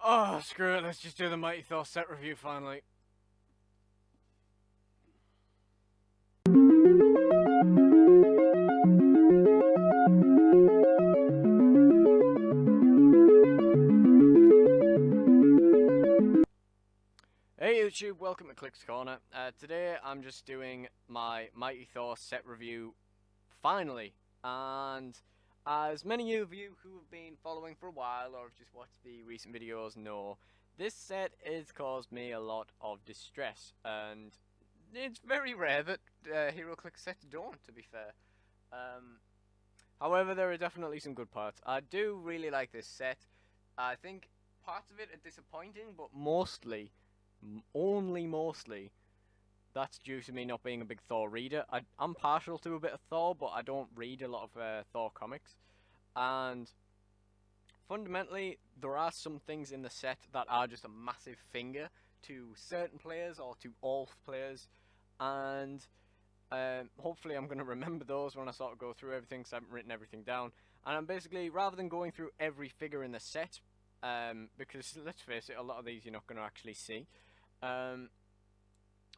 Oh, screw it, let's just do the Mighty Thor set review finally. Hey YouTube, welcome to Clicks Corner. Today I'm just doing my Mighty Thor set review finally. And as many of you who have been following for a while or have just watched the recent videos know, this set has caused me a lot of distress. And it's very rare that Heroclix sets don't, to be fair. However, there are definitely some good parts. I do really like this set. I think parts of it are disappointing, but mostly, only mostly, that's due to me not being a big Thor reader. I'm partial to a bit of Thor, but I don't read a lot of Thor comics. And fundamentally, there are some things in the set that are just a massive finger to certain players or to all players. And hopefully I'm going to remember those when I sort of go through everything, because I haven't written everything down. And I'm basically, rather than going through every figure in the set, because let's face it, a lot of these you're not going to actually see.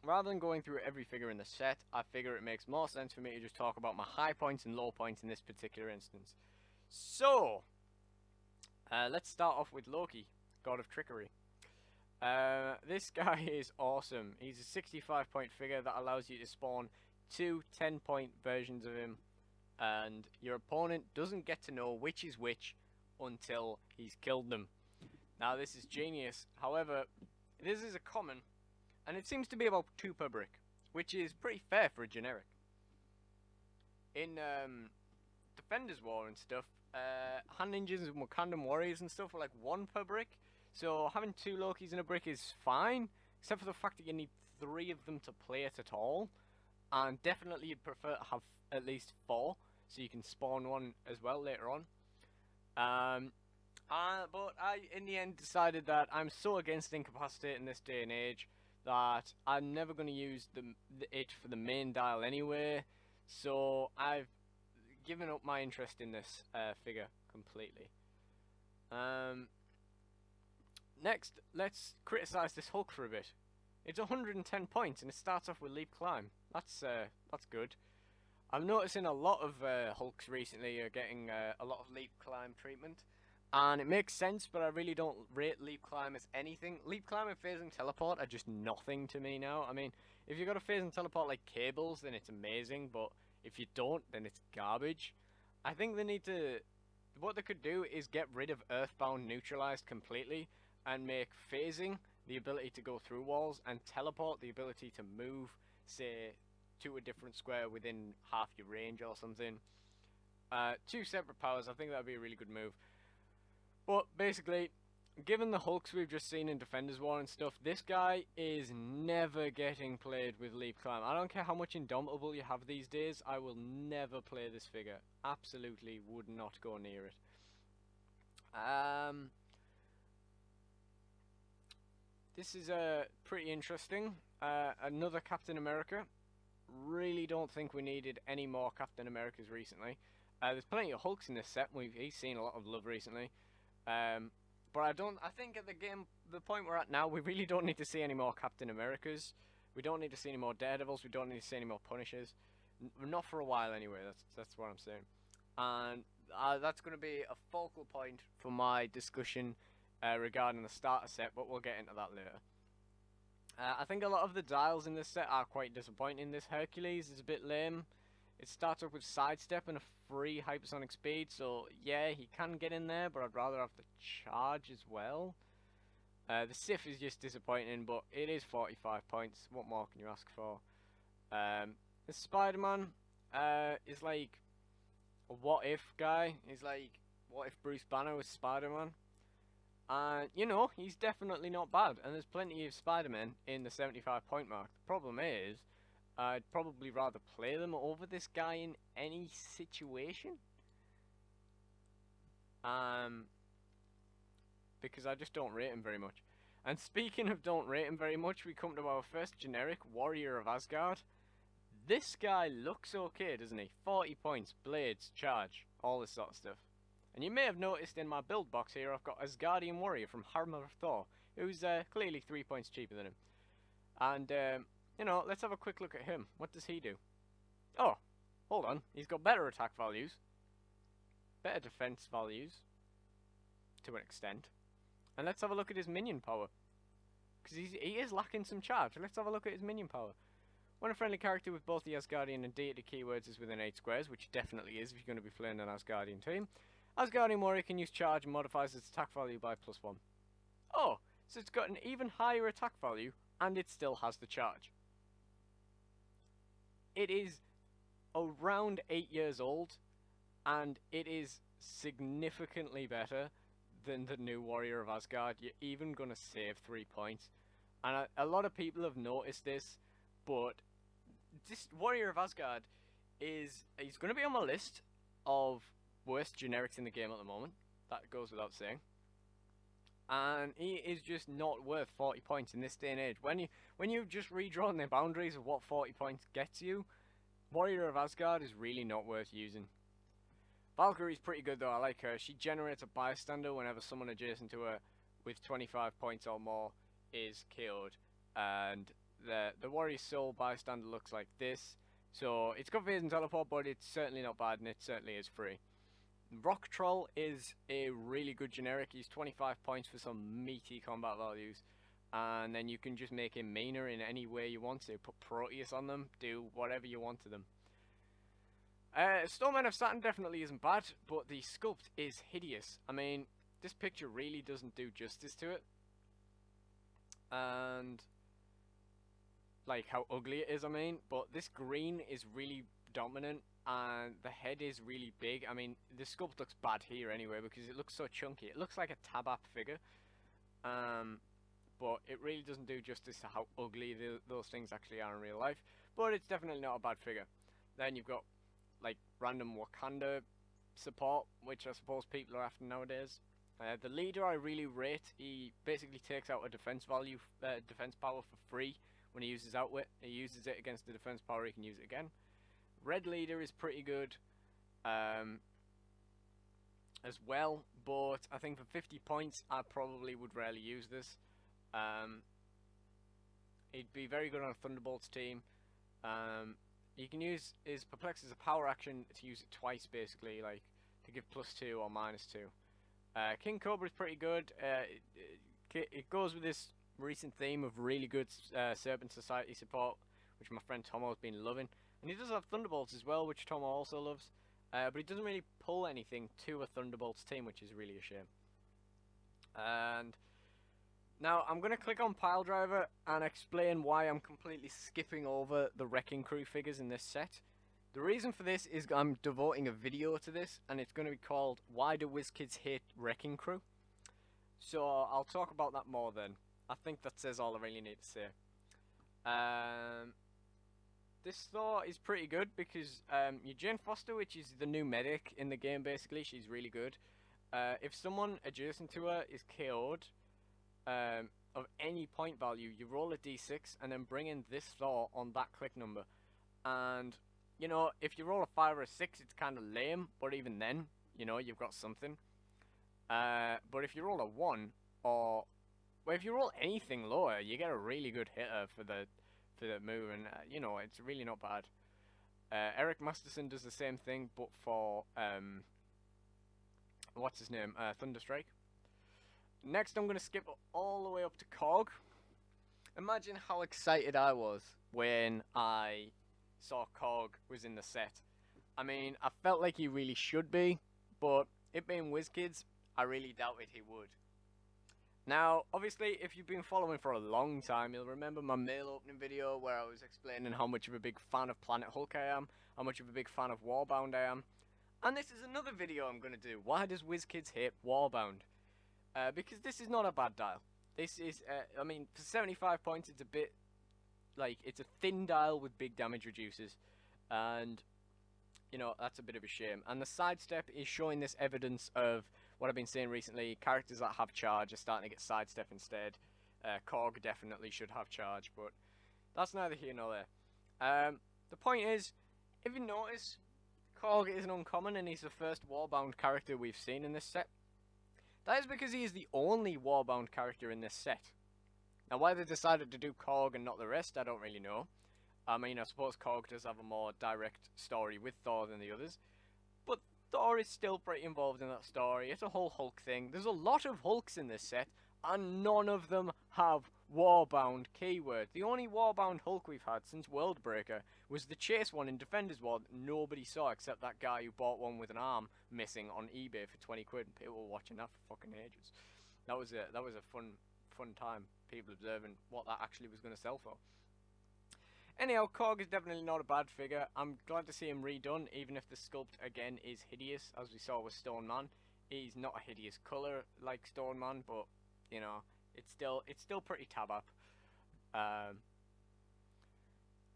Rather than going through every figure in the set, I figure it makes more sense for me to just talk about my high points and low points in this particular instance. So, let's start off with Loki, God of Trickery. This guy is awesome. He's a 65-point figure that allows you to spawn two 10-point versions of him, and your opponent doesn't get to know which is which until he's killed them. Now this is genius. However, this is a common, and it seems to be about 2 per brick, which is pretty fair for a generic. In Defenders War and stuff, Hand Ninjas and Wakandan Warriors and stuff are like 1 per brick, so having 2 Lokis in a brick is fine, except for the fact that you need 3 of them to play it at all, and definitely you'd prefer to have at least 4, so you can spawn one as well later on. But I, in the end, decided that I'm so against incapacitating this day and age that I'm never going to use it for the main dial anyway, so I've given up my interest in this figure completely. Next, let's criticise this Hulk for a bit. It's 110 points and it starts off with Leap Climb. That's good. I'm noticing a lot of Hulks recently are getting a lot of Leap Climb treatment. And it makes sense, but I really don't rate Leap Climb as anything. Leap Climb and Phase and Teleport are just nothing to me now. I mean, if you've got a Phase and Teleport like Cables, then it's amazing, but if you don't, then it's garbage. I think they need to... What they could do is get rid of Earthbound Neutralized completely, and make Phasing the ability to go through walls, and Teleport the ability to move, say, to a different square within half your range or something. 2 separate powers, I think that would be a really good move. But basically, given the Hulks we've just seen in Defenders War and stuff, this guy is never getting played with Leap Climb. I don't care how much Indomitable you have these days, I will never play this figure. Absolutely would not go near it. This is pretty interesting. Another Captain America. Really don't think we needed any more Captain Americas recently. There's plenty of Hulks in this set. He's seen a lot of love recently. But I think at the point we're at now, we really don't need to see any more Captain Americas. We don't need to see any more Daredevils. We don't need to see any more Punishers. Not for a while anyway, that's what I'm saying. And that's going to be a focal point for my discussion regarding the starter set, but we'll get into that later. I think a lot of the dials in this set are quite disappointing. This Hercules is a bit lame. It starts off with Sidestep and a free hypersonic speed, so yeah, he can get in there, but I'd rather have the charge as well. The Sif is just disappointing, but it is 45 points. What more can you ask for? The Spider-Man is like a what-if guy. He's like, what if Bruce Banner was Spider-Man? And, you know, he's definitely not bad, and there's plenty of Spider-Men in the 75-point mark. The problem is, I'd probably rather play them over this guy in any situation. Because I just don't rate him very much. And speaking of don't rate him very much, we come to our first generic, Warrior of Asgard. This guy looks okay, doesn't he? 40 points, blades, charge, all this sort of stuff. And you may have noticed in my build box here, I've got Asgardian Warrior from Hammer of Thor, who's clearly 3 points cheaper than him. And, you know, let's have a quick look at him. What does he do? Oh, hold on. He's got better attack values, better defense values, to an extent. And let's have a look at his minion power, because he is lacking some charge. Let's have a look at his minion power. When a friendly character with both the Asgardian and deity keywords is within 8 squares, which definitely is if you're going to be playing an Asgardian team, Asgardian Warrior can use charge and modifies its attack value by +1. Oh, so it's got an even higher attack value, and it still has the charge. It is around 8 years old, and it is significantly better than the new Warrior of Asgard. You're even going to save 3 points. And a lot of people have noticed this, but this Warrior of Asgard he's going to be on my list of worst generics in the game at the moment. That goes without saying. And he is just not worth 40 points in this day and age. When you've just redrawn the boundaries of what 40 points gets you, Warrior of Asgard is really not worth using. Valkyrie's pretty good though, I like her. She generates a bystander whenever someone adjacent to her with 25 points or more is killed. And the Warrior Soul bystander looks like this. So it's got phase and teleport, but it's certainly not bad, and it certainly is free. Rock Troll is a really good generic. He's 25 points for some meaty combat values. And then you can just make him meaner in any way you want to. Put Proteus on them, do whatever you want to them. Stormmen of Saturn definitely isn't bad, but the sculpt is hideous. I mean, this picture really doesn't do justice to it. And like how ugly it is, I mean, but this green is really dominant, and the head is really big. I mean, the sculpt looks bad here anyway because it looks so chunky. It looks like a Tabap figure, but it really doesn't do justice to how ugly those things actually are in real life. But it's definitely not a bad figure. Then you've got like random Wakanda support, which I suppose people are after nowadays. The leader I really rate. He basically takes out a defense value, defense power for free when he uses Outwit. He uses it against the defense power, he can use it again. Red leader is pretty good as well, but I think for 50 points I probably would rarely use this. He'd be very good on a Thunderbolts team. You can use his Perplex as a power action to use it twice, basically, like to give +2 or -2. King Cobra is pretty good. It goes with this recent theme of really good Serpent Society support, which my friend Tomo has been loving. And he does have Thunderbolts as well, which Tomo also loves. But he doesn't really pull anything to a Thunderbolts team, which is really a shame. And now I'm going to click on Piledriver and explain why I'm completely skipping over the Wrecking Crew figures in this set. The reason for this is I'm devoting a video to this, and it's going to be called Why Do WizKids Hate Wrecking Crew? So I'll talk about that more then. I think that says all I really need to say. This Thor is pretty good because your Jane Foster, which is the new medic in the game basically, she's really good. If someone adjacent to her is KO'd of any point value, you roll a d6 and then bring in this Thor on that click number. And, you know, if you roll a 5 or a 6, it's kind of lame, but even then, you know, you've got something. But if you roll a 1, or well, if you roll anything lower, you get a really good hitter for the move, and you know, it's really not bad. Eric Masterson does the same thing, but for what's his name, Thunderstrike. Next, I'm gonna skip all the way up to Cog. Imagine how excited I was when I saw Cog was in the set. I mean, I felt like he really should be, but it being WizKids, I really doubted he would. Now, obviously, if you've been following for a long time, you'll remember my mail opening video where I was explaining how much of a big fan of Planet Hulk I am, how much of a big fan of Warbound I am. And this is another video I'm going to do. Why does WizKids hate Warbound? Because this is not a bad dial. This is, I mean, for 75 points, it's a bit, like, it's a thin dial with big damage reducers. And, you know, that's a bit of a shame. And the sidestep is showing this evidence of what I've been saying recently. Characters that have charge are starting to get sidestep instead. Korg definitely should have charge, but that's neither here nor there. The point is, if you notice, Korg is an uncommon and he's the first Warbound character we've seen in this set. That is because he is the only Warbound character in this set. Now why they decided to do Korg and not the rest, I don't really know. I mean, I suppose Korg does have a more direct story with Thor than the others. But Thor is still pretty involved in that story. It's a whole Hulk thing. There's a lot of Hulks in this set, and none of them have Warbound keyword. The only Warbound Hulk we've had since Worldbreaker was the Chase one in Defenders War that nobody saw except that guy who bought one with an arm missing on eBay for 20 quid, and people were watching that for fucking ages. That was a fun time, people observing what that actually was going to sell for. Anyhow, Korg is definitely not a bad figure. I'm glad to see him redone, even if the sculpt again is hideous, as we saw with Stone Man. He's not a hideous colour like Stone Man, but you know, it's still pretty tab up.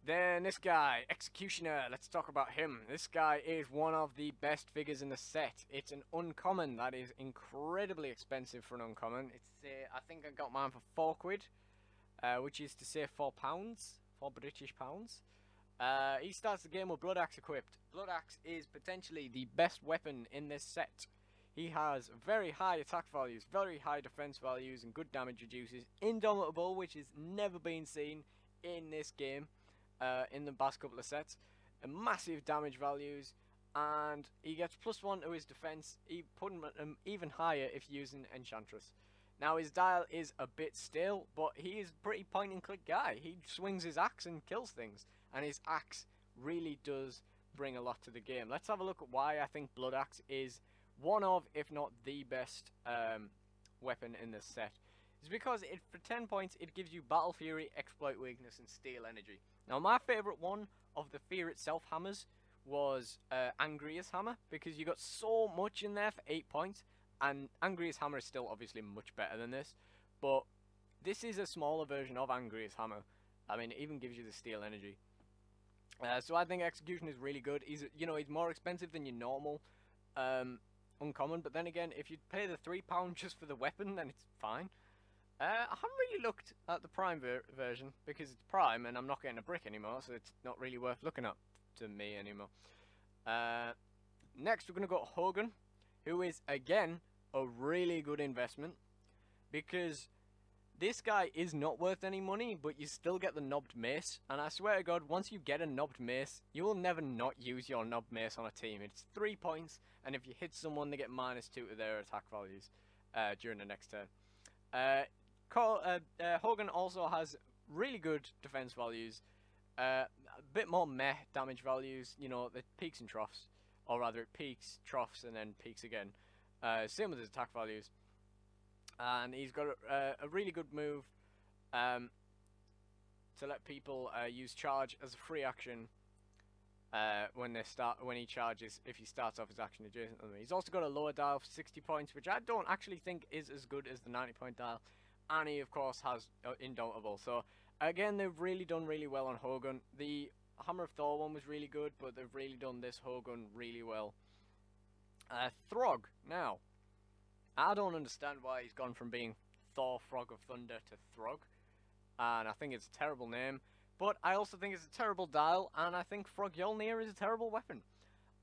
Then this guy, Executioner, let's talk about him. This guy is one of the best figures in the set. It's an uncommon that is incredibly expensive for an uncommon. It's I think I got mine for 4 quid, which is to say £4, 4 British pounds. He starts the game with Blood Axe equipped. Blood Axe is potentially the best weapon in this set. He has very high attack values, very high defense values, and good damage reduces. Indomitable, which has never been seen in this game, in the past couple of sets. Massive damage values, and he gets +1 to his defense, putting him even higher if using Enchantress. Now his dial is a bit stale, but he is a pretty point and click guy. He swings his axe and kills things, and his axe really does bring a lot to the game. Let's have a look at why I think Blood Axe is one of, if not the best weapon in this set. It's because for 10 points it gives you Battle Fury, Exploit Weakness, and Steel Energy. Now my favourite one of the Fear itself hammers was Angria's hammer, because you got so much in there for 8 points. And Angria's hammer is still obviously much better than this, but this is a smaller version of Angria's hammer. I mean, it even gives you the Steel Energy. So I think Execution is really good. He's more expensive than your normal uncommon, but then again, if you pay the £3 just for the weapon, then it's fine. I haven't really looked at the Prime version because it's Prime, and I'm not getting a brick anymore, so it's not really worth looking at to me anymore. Next, we're going to go to Hogan, who is again a really good investment, because this guy is not worth any money, but you still get the knobbed mace, and I swear to God, once you get a knobbed mace, you will never not use your knobbed mace on a team. It's 3 points, and if you hit someone, they get -2 to their attack values during the next turn. Hogan also has really good defense values, a bit more meh damage values, you know, the peaks and troughs, or rather it peaks, troughs, and then peaks again. Same with his attack values. And he's got a really good move to let people use charge as a free action when he charges, if he starts off his action adjacent to them. He's also got a lower dial for 60 points, which I don't actually think is as good as the 90-point dial. And he of course has Indomitable. So again, they've really done really well on Hogan. The Hammer of Thor one was really good, but they've really done this Hogan really well. Throg. Now, I don't understand why he's gone from being Thor Frog of Thunder to Throg, and I think it's a terrible name, but I also think it's a terrible dial, and I think Frog Yolnir is a terrible weapon.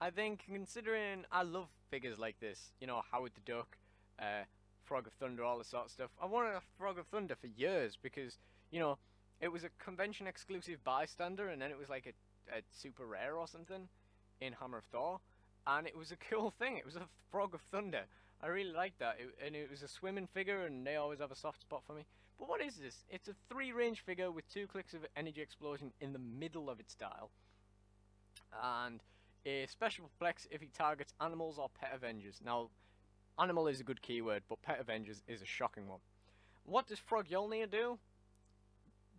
I think, considering I love figures like this, you know, Howard the Duck, Frog of Thunder, all this sort of stuff. I wanted a Frog of Thunder for years because, you know, it was a convention exclusive bystander, and then it was like a super rare or something in Hammer of Thor, and it was a cool thing. It was a Frog of Thunder. I really liked that, and it was a swimming figure, and they always have a soft spot for me. But what is this? It's a 3-range figure with 2 clicks of energy explosion in the middle of its dial, and a special perplex if he targets animals or pet avengers. Now, animal is a good keyword, but pet avengers is a shocking one. What does Frog Yolnir do?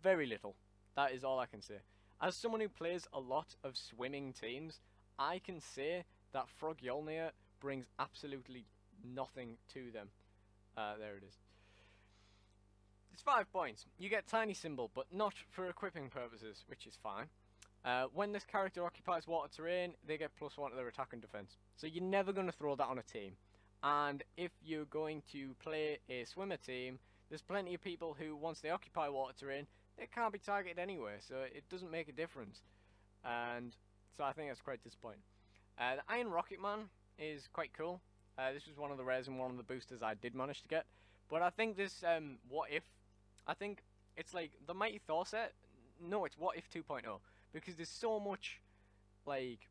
Very little. That is all I can say. As someone who plays a lot of swimming teams, I can say that Frog Yolnir brings absolutely nothing to them. There it is. It's 5 points. You get Tiny Symbol, but not for equipping purposes, which is fine. When this character occupies water terrain, they get +1 to their attack and defense. So you're never going to throw that on a team. And if you're going to play a swimmer team, there's plenty of people who, once they occupy water terrain, they can't be targeted anyway, so it doesn't make a difference. And so I think that's quite disappointing. The Iron Rocket Man is quite cool. This was one of the rares and one of the boosters I did manage to get. But I think this, What If, I think it's like the Mighty Thor set. No, it's What If 2.0. Because there's so much, like,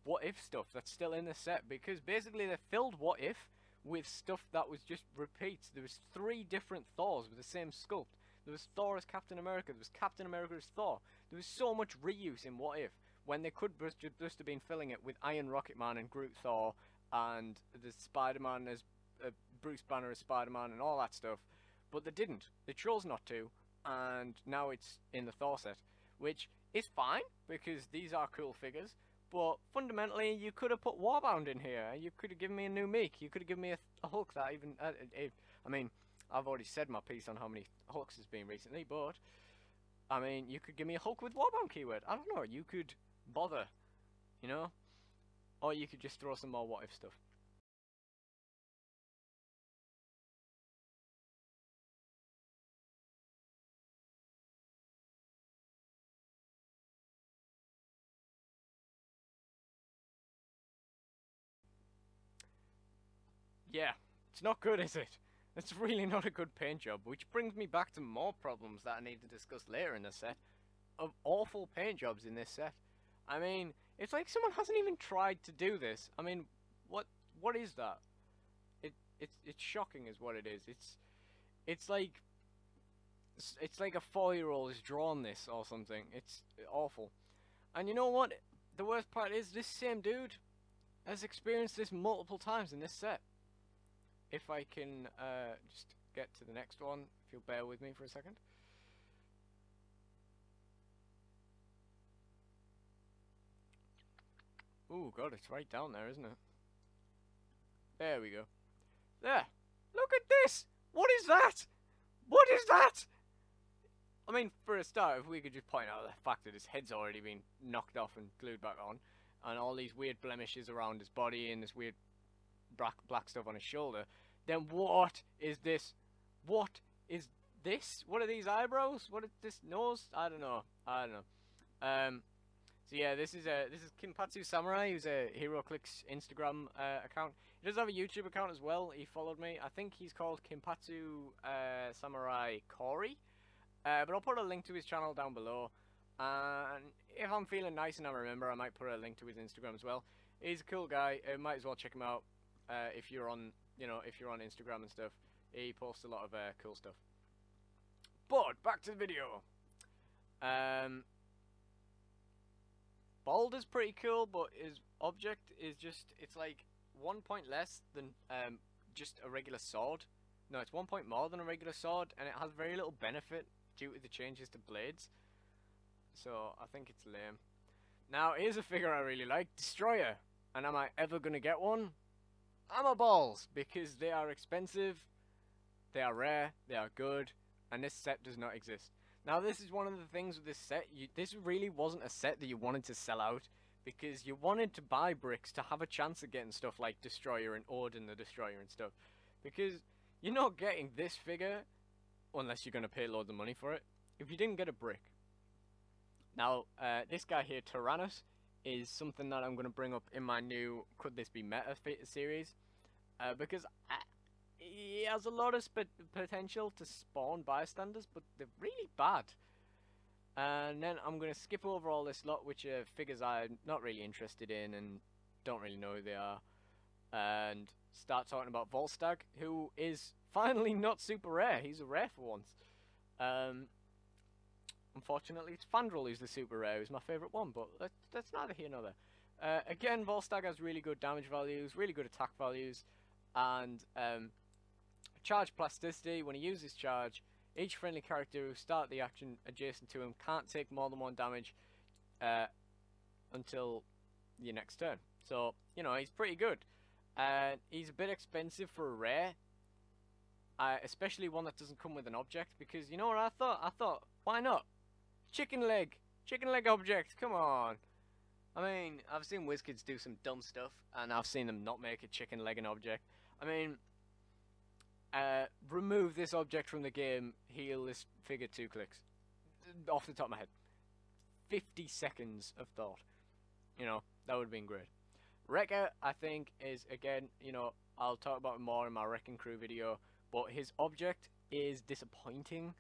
What If stuff that's still in the set. Because basically they filled What If with stuff that was just repeats. There was 3 different Thors with the same sculpt. There was Thor as Captain America. There was Captain America as Thor. There was so much reuse in What If, when they could just have been filling it with Iron Rocket Man and Groot Thor, and the Spider-Man as Bruce Banner as Spider-Man and all that stuff. But they didn't. They chose not to, and now it's in the Thor set, which is fine, because these are cool figures. But fundamentally, you could have put Warbound in here. You could have given me a new Meek. You could have given me a Hulk that even... I mean, I've already said my piece on how many Hulks there's been recently, but... I mean, you could give me a Hulk with Warbound keyword. I don't know, you could bother, you know? Or you could just throw some more What If stuff. Yeah, it's not good, is it? It's really not a good paint job, which brings me back to more problems that I need to discuss later in the set, of awful paint jobs in this set. I mean, it's like someone hasn't even tried to do this. I mean, what is that? It's shocking is what it is. It's like a 4-year-old has drawn this or something. It's awful. And you know what? The worst part is this same dude has experienced this multiple times in this set. If I can just get to the next one, if you'll bear with me for a second. Ooh, God, it's right down there, isn't it? There we go. There! Look at this! What is that? What is that? I mean, for a start, if we could just point out the fact that his head's already been knocked off and glued back on, and all these weird blemishes around his body and this weird black stuff on his shoulder, then what is this? What is this? What are these eyebrows? What is this nose? I don't know. So yeah, this is Kinpatsu Samurai, who's a Heroclix Instagram account. He does have a YouTube account as well. He followed me. I think he's called Kinpatsu Samurai Corey. But I'll put a link to his channel down below. And if I'm feeling nice and I remember, I might put a link to his Instagram as well. He's a cool guy. Might as well check him out if you're on, if you're on Instagram and stuff. He posts a lot of cool stuff. But back to the video. Balder's pretty cool, but his object is just, it's like 1 point less than just a regular sword. No, it's 1 point more than a regular sword, and it has very little benefit due to the changes to blades. So I think it's lame. Now, here's a figure I really like, Destroyer. And am I ever going to get one? I'm a balls, because they are expensive, they are rare, they are good, and this set does not exist. Now, this is one of the things with this set. This really wasn't a set that you wanted to sell out, because you wanted to buy bricks to have a chance of getting stuff like Destroyer and Odin the Destroyer and stuff. Because you're not getting this figure unless you're going to pay loads of money for it, if you didn't get a brick. Now, this guy here, Tyrannus, is something that I'm going to bring up in my new Could This Be Meta series. Because he has a lot of potential to spawn bystanders, but they're really bad. And then I'm going to skip over all this lot, which are figures I'm not really interested in and don't really know who they are. And start talking about Volstagg, who is finally not super rare. He's a rare for once. Unfortunately, it's Fandral who's the super rare, who's my favourite one, but that's neither here nor there. Again, Volstagg has really good damage values, really good attack values, and charge plasticity. When he uses charge, each friendly character who start the action adjacent to him can't take more than 1 damage until your next turn. So, he's pretty good. He's a bit expensive for a rare, especially one that doesn't come with an object, because you know what I thought? I thought, why not? Chicken leg object, come on. I mean, I've seen WizKids do some dumb stuff, and I've seen them not make a chicken leg an object. I mean, remove this object from the game, heal this figure 2 clicks. Off the top of my head. 50 seconds of thought. You know, that would have been great. Wrecker, I think, is, again, you know, I'll talk about it more in my Wrecking Crew video, but his object is disappointing.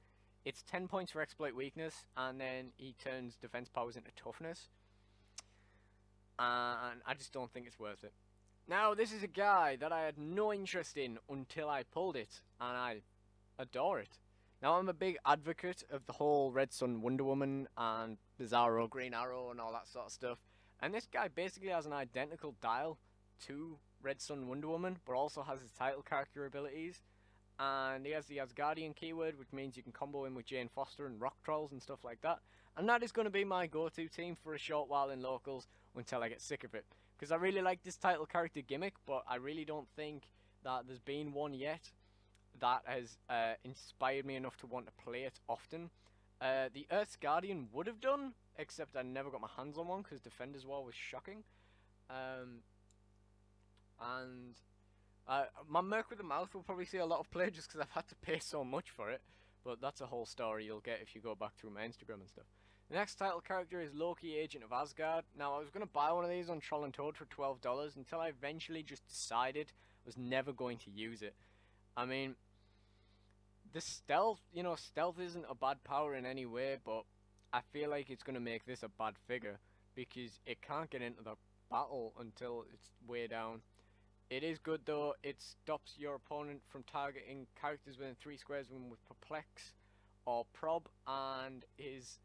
It's 10 points for exploit weakness, and then he turns defense powers into toughness. And I just don't think it's worth it. Now, this is a guy that I had no interest in until I pulled it, and I adore it. Now, I'm a big advocate of the whole Red Sun Wonder Woman and Bizarro Green Arrow and all that sort of stuff. And this guy basically has an identical dial to Red Sun Wonder Woman, but also has his title character abilities. And he has the Asgardian keyword, which means you can combo him with Jane Foster and Rock Trolls and stuff like that. And that is going to be my go-to team for a short while in locals until I get sick of it. Because I really like this title character gimmick, but I really don't think that there's been one yet that has inspired me enough to want to play it often. The Earth's Guardian would have done, except I never got my hands on one because Defender's War was shocking. My Merc with the Mouth will probably see a lot of play just because I've had to pay so much for it. But that's a whole story you'll get if you go back through my Instagram and stuff. The next title character is Loki, Agent of Asgard. Now, I was going to buy one of these on Troll and Toad for $12 until I eventually just decided I was never going to use it. I mean, the stealth, you know, stealth isn't a bad power in any way, but I feel like it's going to make this a bad figure because it can't get into the battle until it's way down. It is good though, it stops your opponent from targeting characters within 3 squares with Perplex or Prob, and his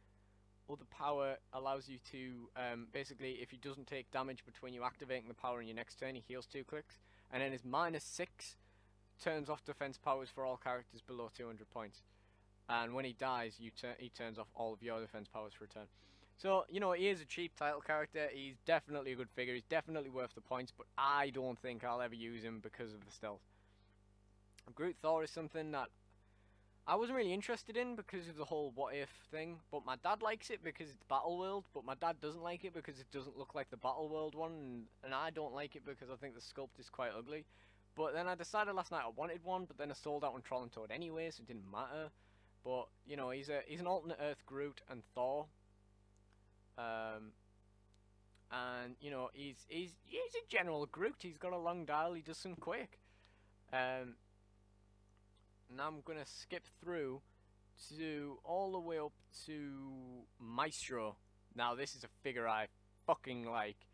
other power allows you to, basically, if he doesn't take damage between you activating the power in your next turn, he heals 2 clicks, and then his -6 turns off defense powers for all characters below 200 points. And when he dies, he turns off all of your defense powers for a turn. So, you know, he is a cheap title character. He's definitely a good figure. He's definitely worth the points, but I don't think I'll ever use him because of the stealth. Groot Thor is something that I wasn't really interested in because of the whole what if thing, but my dad likes it because it's Battle World, but my dad doesn't like it because it doesn't look like the Battle World one, and I don't like it because I think the sculpt is quite ugly. But then I decided last night I wanted one, but then I sold out on Troll and Toad anyway, so it didn't matter. But, you know, he's an alternate Earth Groot and Thor. And you know, he's a general Groot. He's got a long dial. He does some Quake. Now I'm gonna skip through to all the way up to Maestro. Now this is a figure I fucking like.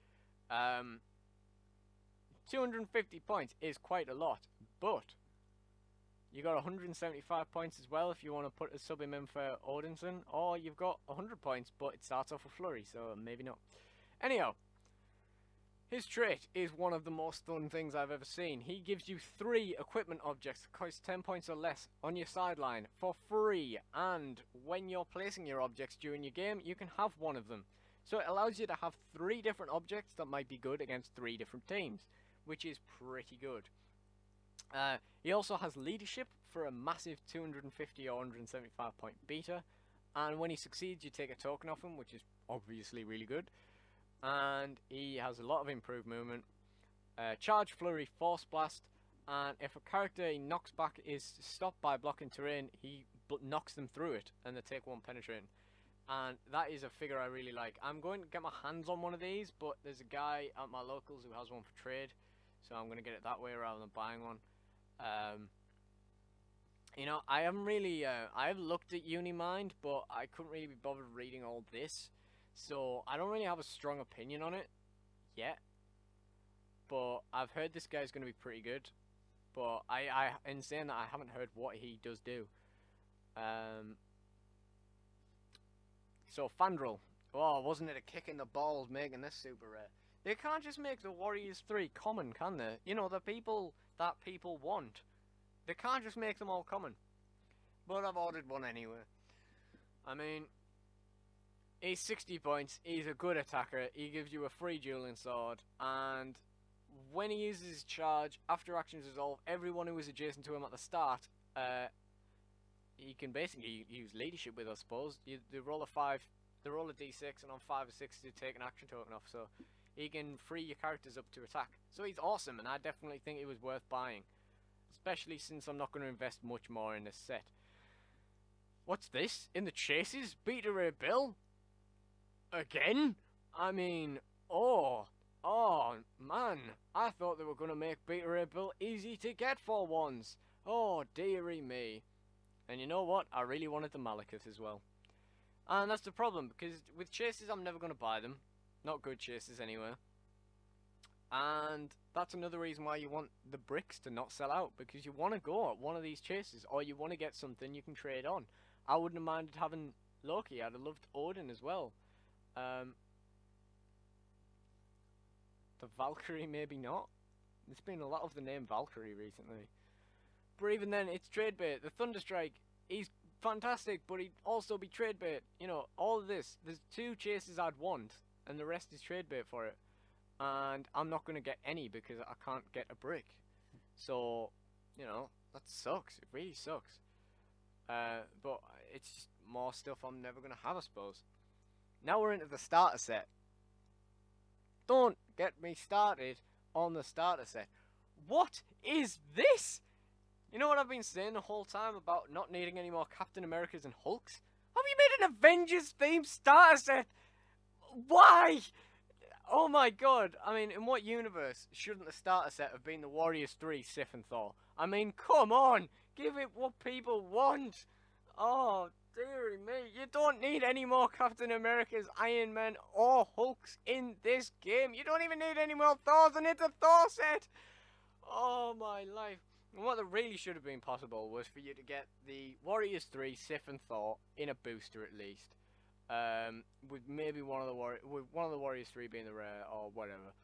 250 points is quite a lot, but you got 175 points as well if you want to put a sub him in for Odinson, or you've got 100 points, but it starts off with Flurry, so maybe not. Anyhow, his trait is one of the most fun things I've ever seen. He gives you 3 equipment objects that cost 10 points or less on your sideline for free, and when you're placing your objects during your game, you can have one of them. So it allows you to have 3 different objects that might be good against 3 different teams, which is pretty good. He also has leadership for a massive 250 or 175 point beta, and when he succeeds you take a token off him, which is obviously really good. And he has a lot of improved movement, charge, flurry, force blast, and if a character he knocks back is stopped by blocking terrain, he knocks them through it and they take 1 penetrating. And that is a figure I really like. I'm going to get my hands on one of these, but there's a guy at my locals who has one for trade, so I'm going to get it that way rather than buying one. You know, I haven't really, I've looked at Unimind, but I couldn't really be bothered reading all this, so I don't really have a strong opinion on it yet. But I've heard this guy's going to be pretty good, but in saying that, I haven't heard what he does do. So Fandral, oh, wasn't it a kick in the balls making this super rare? They can't just make the Warriors 3 common, can they? You know, the people that people want. They can't just make them all common. But I've ordered one anyway. I mean, he's 60 points, he's a good attacker, he gives you a free dueling sword, and when he uses his charge, after actions resolve, everyone who is adjacent to him at the start, he can basically use leadership with, I suppose. They roll a 5, they roll a d6, and on 5 or 6 they take an action token off, so he can free your characters up to attack. So he's awesome, and I definitely think it was worth buying. Especially since I'm not going to invest much more in this set. What's this? In the chases? Beta Ray Bill? Again? I mean, oh, oh, man. I thought they were going to make Beta Ray Bill easy to get for once. Oh, dearie me. And you know what? I really wanted the Malekith as well. And that's the problem, because with chases, I'm never going to buy them. Not good chases, anyway. And that's another reason why you want the bricks to not sell out, because you want to go at one of these chases, or you want to get something you can trade on. I wouldn't have minded having Loki. I'd have loved Odin as well. The Valkyrie, maybe not. There's been a lot of the name Valkyrie recently. But even then, it's trade bait. The Thunderstrike, he's fantastic, but he'd also be trade bait. You know, all of this. There's 2 chases I'd want, and the rest is trade bait for it. And I'm not going to get any because I can't get a brick. So, you know, that sucks. It really sucks. But it's just more stuff I'm never going to have, I suppose. Now we're into the starter set. Don't get me started on the starter set. What is this? You know what I've been saying the whole time about not needing any more Captain Americas and Hulks? Have you made an Avengers themed starter set? Why? Oh my god. I mean, in what universe shouldn't the starter set have been the Warriors 3, Sif and Thor? I mean, come on. Give it what people want. Oh, dearie me. You don't need any more Captain Americas, Iron Man, or Hulks in this game. You don't even need any more Thors, and it's a Thor set. Oh my life. And what really should have been possible was for you to get the Warriors 3, Sif and Thor in a booster at least. With maybe one of the Warriors 3 being the rare or whatever.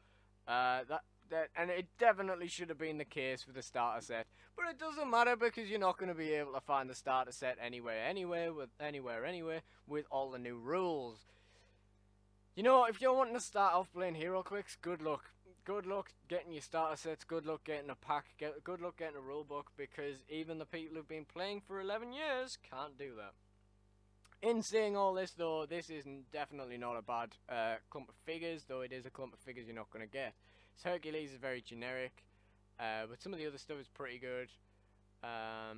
And it definitely should have been the case for the starter set, but it doesn't matter because you're not going to be able to find the starter set anywhere with all the new rules. You know, if you're wanting to start off playing Heroclix, good luck. Good luck getting your starter sets, good luck getting a pack, good luck getting a rulebook, because even the people who've been playing for 11 years can't do that. In saying all this, though, this is definitely not a bad clump of figures, though it is a clump of figures you're not going to get. So Hercules is very generic, but some of the other stuff is pretty good. I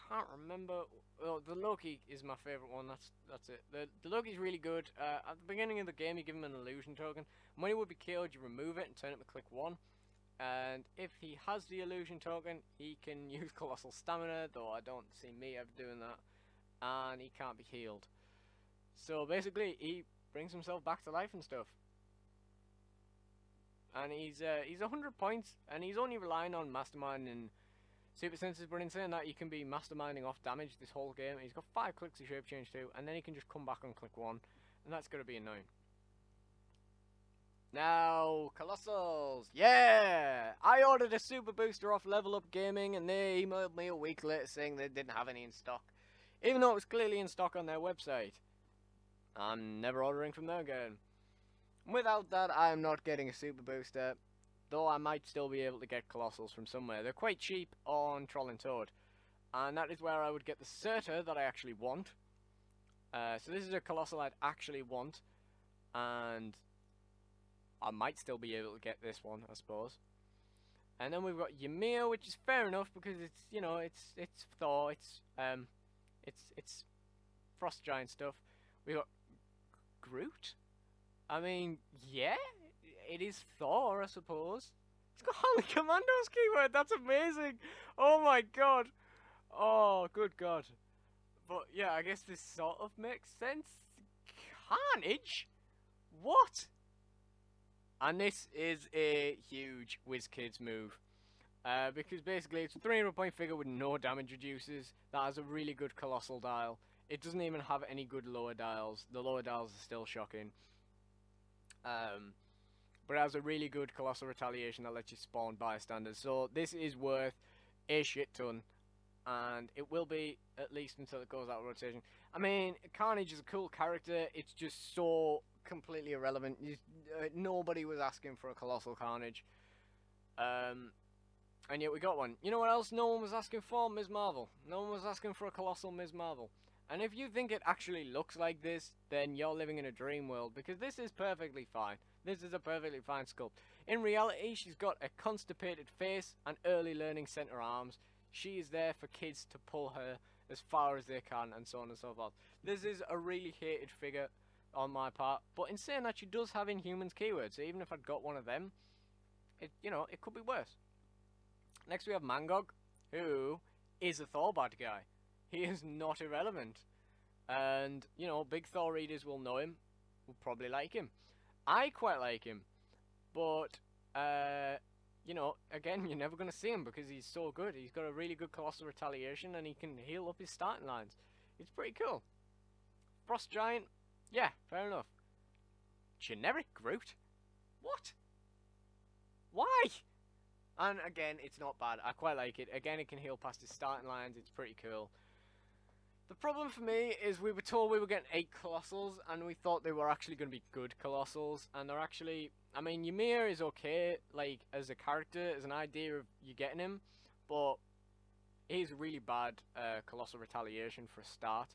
can't remember. Well, the Loki is my favourite one. That's it. The Loki's really good. At the beginning of the game, you give him an illusion token. When he would be killed, you remove it and turn it to click 1. And if he has the illusion token, he can use Colossal Stamina, though I don't see me ever doing that. And he can't be healed. So basically, he brings himself back to life and stuff. And he's 100 points, and he's only relying on Mastermind and Super Senses, but in saying that, you can be Masterminding off damage this whole game. He's got 5 clicks of Shape Change too, and then he can just come back on click 1, and that's going to be annoying. Now, Colossals! Yeah! I ordered a Super Booster off Level Up Gaming, and they emailed me a week later saying they didn't have any in stock, even though it was clearly in stock on their website. I'm never ordering from them again. Without that, I'm not getting a Super Booster, though I might still be able to get Colossals from somewhere. They're quite cheap on Troll and Toad, and that is where I would get the Surtur that I actually want. So this is a Colossal I'd actually want, and I might still be able to get this one, I suppose. And then we've got Ymir, which is fair enough because it's, you know, it's Thor, it's Frost Giant stuff. We got Groot. I mean, yeah, it is Thor, I suppose. It's got Holy Commandos keyword. That's amazing. Oh my god. Oh, good god. But yeah, I guess this sort of makes sense. Carnage? What? And this is a huge WizKids move. Because basically it's a 300 point figure with no damage reducers that has a really good Colossal dial. It doesn't even have any good lower dials. The lower dials are still shocking. But it has a really good Colossal Retaliation that lets you spawn bystanders. So this is worth a shit ton. And it will be at least until it goes out of rotation. I mean, Carnage is a cool character. It's just so completely irrelevant. Nobody was asking for a Colossal Carnage. And yet we got one. You know what else no one was asking for? Ms. Marvel. No one was asking for a Colossal Ms. Marvel. And if you think it actually looks like this, then you're living in a dream world, because this is perfectly fine. This is a perfectly fine sculpt. In reality, she's got a constipated face and early learning center arms. She is there for kids to pull her as far as they can, and so on and so forth. This is a really hated figure on my part. But in saying that, she does have Inhumans keywords, so even if I'd got one of them, it could be worse. Next we have Mangog, who is a Thor bad guy. He is not irrelevant. And, big Thor readers will know him, will probably like him. I quite like him, but, again, you're never going to see him because he's so good. He's got a really good Colossal Retaliation, and he can heal up his starting lines. It's pretty cool. Frost Giant, yeah, fair enough. Generic Groot? What? Why? And again, it's not bad. I quite like it. Again, it can heal past his starting lines. It's pretty cool. The problem for me is we were told we were getting 8 Colossals, and we thought they were actually going to be good Colossals, and they're actually... I mean, Ymir is okay, like, as a character, as an idea of you getting him, but he's really bad Colossal Retaliation for a start.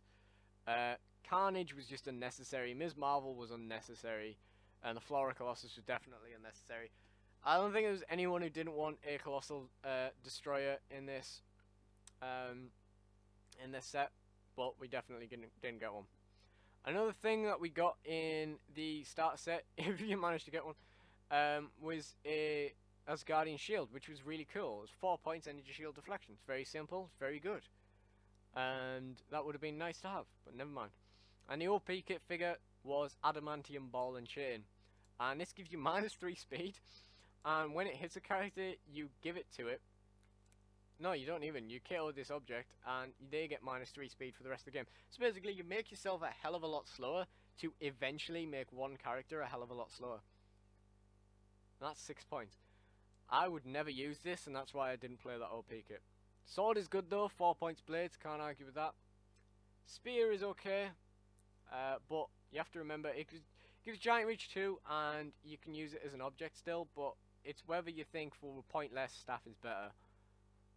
Carnage was just unnecessary. Ms. Marvel was unnecessary, and the Flora Colossus was definitely unnecessary. I don't think there was anyone who didn't want a Colossal Destroyer in this set, but we definitely didn't get one. Another thing that we got in the starter set, if you managed to get one, was a Asgardian shield, which was really cool. It was 4 points energy shield deflection. It's very simple, it's very good. And that would have been nice to have, but never mind. And the OP kit figure was Adamantium Ball and Chain. And this gives you -3 speed. And when it hits a character, you give it to it. No, you don't even. You KO this object, and they get -3 speed for the rest of the game. So basically, you make yourself a hell of a lot slower to eventually make one character a hell of a lot slower. And that's 6 points. I would never use this, and that's why I didn't play that OP kit. Sword is good though, 4 points blades, can't argue with that. Spear is okay, but you have to remember, it gives giant reach too, and you can use it as an object still, but it's whether you think for pointless staff is better.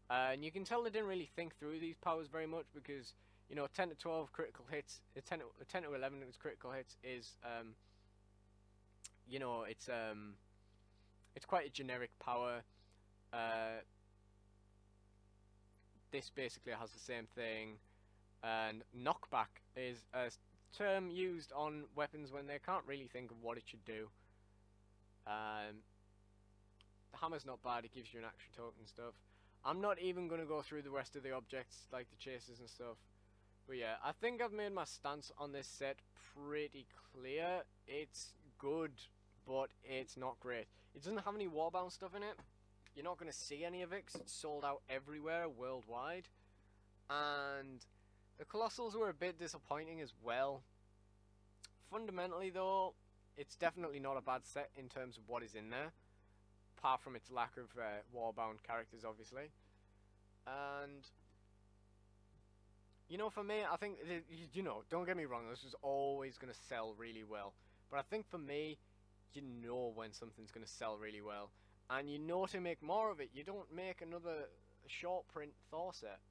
And you can tell they didn't really think through these powers very much because, 10 to 12 critical hits, 10 to 11 critical hits is, it's quite a generic power. This basically has the same thing, and knockback is a term used on weapons when they can't really think of what it should do. The hammer's not bad, it gives you an action token and stuff. I'm not even going to go through the rest of the objects, like the chasers and stuff. But yeah, I think I've made my stance on this set pretty clear. It's good, but it's not great. It doesn't have any Warbound stuff in it. You're not going to see any of it because it's sold out everywhere worldwide. And the Colossals were a bit disappointing as well. Fundamentally though, it's definitely not a bad set in terms of what is in there. Apart from its lack of Warbound characters, obviously. And, for me, I think, don't get me wrong, this is always going to sell really well. But I think for me, you know when something's going to sell really well. And you know to make more of it. You don't make another short print Thor set.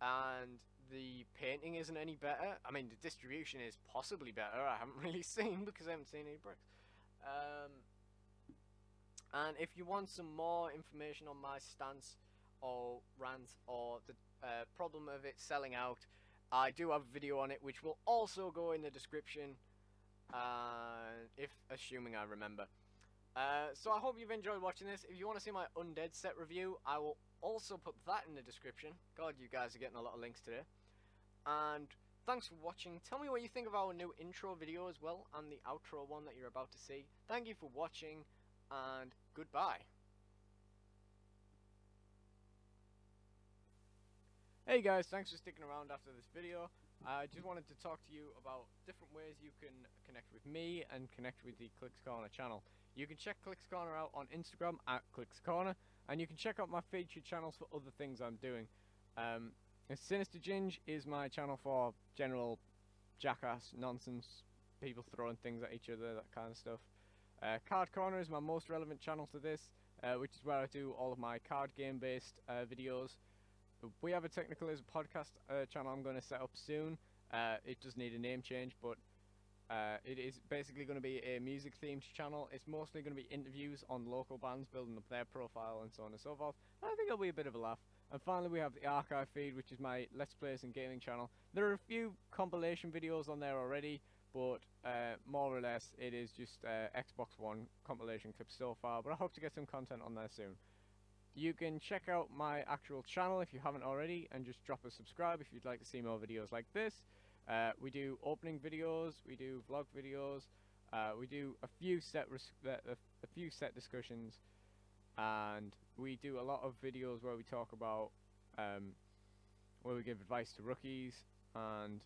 And the painting isn't any better. I mean, the distribution is possibly better. I haven't really seen because I haven't seen any bricks. And if you want some more information on my stance or rant or the problem of it selling out, I do have a video on it which will also go in the description, if assuming I remember. So I hope you've enjoyed watching this. If you want to see my Undead set review, I will also put that in the description. God, you guys are getting a lot of links today. And thanks for watching. Tell me what you think of our new intro video as well, and the outro one that you're about to see. Thank you for watching, and goodbye. Hey guys, thanks for sticking around after this video. I just wanted to talk to you about different ways you can connect with me and connect with the Clicks Corner channel. You can check Clicks Corner out on Instagram at Clicks Corner, and you can check out my featured channels for other things I'm doing. Sinister Ginge is my channel for general jackass nonsense, people throwing things at each other, that kind of stuff. Card Corner is my most relevant channel to this, which is where I do all of my card game based videos. We Have a Technical is a podcast channel I'm going to set up soon. It does need a name change, but it is basically going to be a music themed channel. It's mostly going to be interviews on local bands, building up their profile and so on and so forth. I think it'll be a bit of a laugh. And finally we have the archive feed, which is my Let's Plays and gaming channel. There are a few compilation videos on there already, but more or less it is just Xbox One compilation clips so far, but I hope to get some content on there soon. You can check out my actual channel if you haven't already, and just drop a subscribe if you'd like to see more videos like this. We do opening videos, we do vlog videos, we do a few set discussions, and we do a lot of videos where we talk about where we give advice to rookies and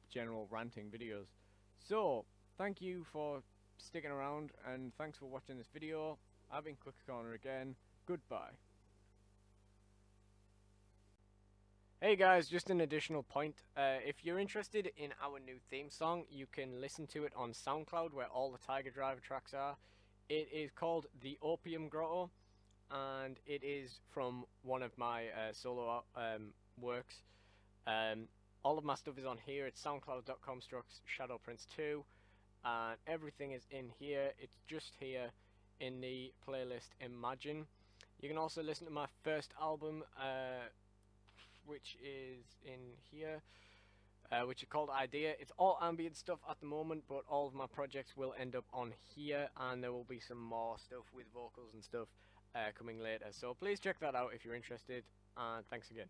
general ranting videos. So thank you for sticking around, and thanks for watching this video. I've been Click Corner again. Goodbye. Hey guys, just an additional point. If you're interested in our new theme song, you can listen to it on SoundCloud, where all the Tiger Driver tracks are. It is called The Opium Grotto, and it is from one of my solo works. All of my stuff is on here. It's soundcloud.com/shadowprince2, and everything is in here. It's just here in the playlist Imagine. You can also listen to my first album, which is in here, which is called Idea. It's all ambient stuff at the moment, but all of my projects will end up on here, and there will be some more stuff with vocals and stuff coming later. So please check that out if you're interested, and thanks again.